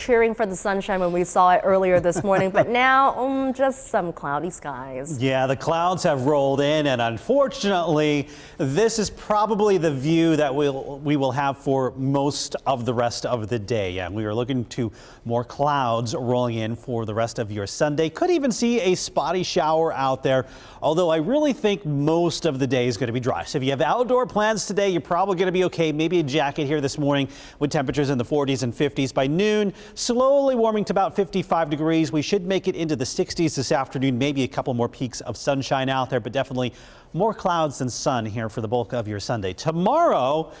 cheering for the sunshine when we saw it earlier this morning, but now just some cloudy skies. Yeah, the clouds have rolled in, and unfortunately, this is probably the view that we will have for most of the rest of the day. Yeah, we are looking to more clouds rolling in for the rest of your Sunday. Could even see a spotty shower out there, although I really think most of the day is going to be dry. So if you have outdoor plans today, you're probably going to be okay. Maybe a jacket here this morning with temperatures in the 40s and 50s. By noon, slowly warming to about 55 degrees. We should make it into the 60s this afternoon. Maybe a couple more peaks of sunshine out there, but definitely more clouds than sun here for the bulk of your Sunday. Tomorrow,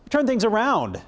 turn things around.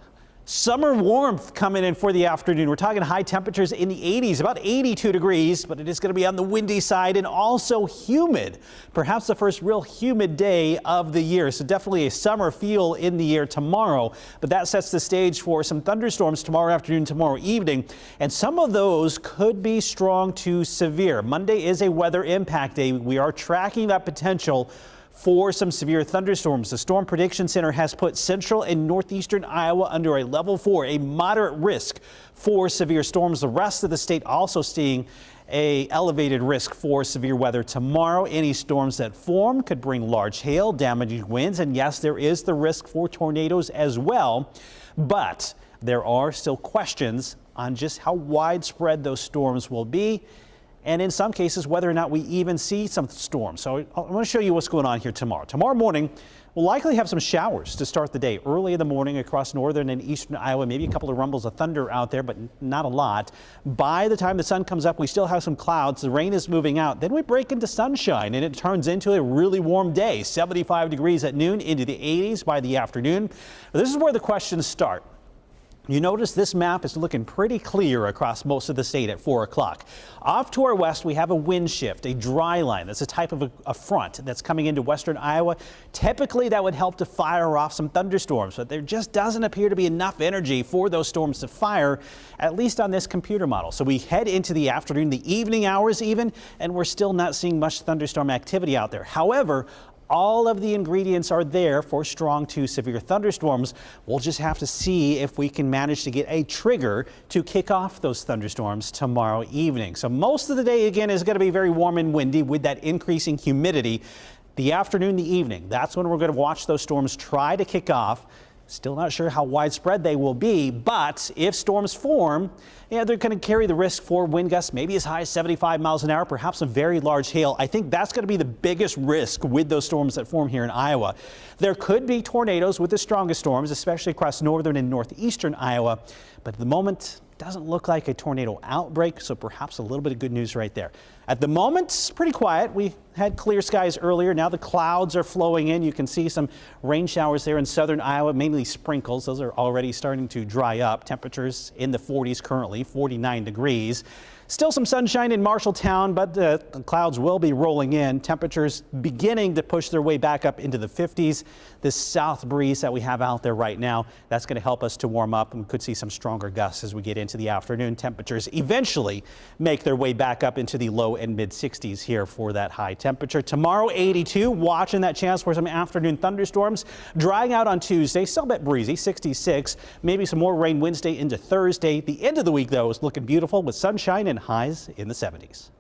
Summer warmth coming in for the afternoon. We're talking high temperatures in the 80s, about 82 degrees, but it is going to be on the windy side and also humid. Perhaps the first real humid day of the year. So definitely a summer feel in the air tomorrow, but that sets the stage for some thunderstorms tomorrow afternoon, tomorrow evening, and some of those could be strong to severe. Monday is a weather impact day. We are tracking that potential for some severe thunderstorms. The Storm Prediction Center has put central and northeastern Iowa under a level 4, a moderate risk for severe storms. The rest of the state also seeing a elevated risk for severe weather tomorrow. Any storms that form could bring large hail, damaging winds, and yes, there is the risk for tornadoes as well. But there are still questions on just how widespread those storms will be, and in some cases, whether or not we even see some storms. So I want to show you what's going on here tomorrow. Tomorrow morning, we'll likely have some showers to start the day. Early in the morning across northern and eastern Iowa, maybe a couple of rumbles of thunder out there, but not a lot. By the time the sun comes up, we still have some clouds. The rain is moving out. Then we break into sunshine, and it turns into a really warm day. 75 degrees at noon, into the 80s by the afternoon. This is where the questions start. You notice this map is looking pretty clear across most of the state at 4 o'clock. Off to our west, we have a wind shift, a dry line. That's a type of a front that's coming into western Iowa. Typically, that would help to fire off some thunderstorms, but there just doesn't appear to be enough energy for those storms to fire, at least on this computer model. So we head into the afternoon, the evening hours even, and we're still not seeing much thunderstorm activity out there. However, all of the ingredients are there for strong to severe thunderstorms. We'll just have to see if we can manage to get a trigger to kick off those thunderstorms tomorrow evening. So most of the day, again, is going to be very warm and windy with that increasing humidity. The afternoon, the evening, that's when we're going to watch those storms try to kick off. Still not sure how widespread they will be, but if storms form, they're going to carry the risk for wind gusts maybe as high as 75 miles an hour, perhaps some very large hail. I think that's going to be the biggest risk with those storms that form here in Iowa. There could be tornadoes with the strongest storms, especially across northern and northeastern Iowa, but at the moment, doesn't look like a tornado outbreak, so perhaps a little bit of good news right there. At the moment, it's pretty quiet. We had clear skies earlier. Now the clouds are flowing in. You can see some rain showers there in southern Iowa, mainly sprinkles. Those are already starting to dry up. Temperatures in the 40s currently, 49 degrees. Still some sunshine in Marshalltown, but the clouds will be rolling in. Temperatures beginning to push their way back up into the 50s. This south breeze that we have out there right now, that's going to help us to warm up, and we could see some stronger gusts as we get into the afternoon. Temperatures eventually make their way back up into the low and mid 60s here for that high temperature. Tomorrow, 82, watching that chance for some afternoon thunderstorms. Drying out on Tuesday, still a bit breezy, 66. Maybe some more rain Wednesday into Thursday. The end of the week, though, is looking beautiful with sunshine and highs in the 70s.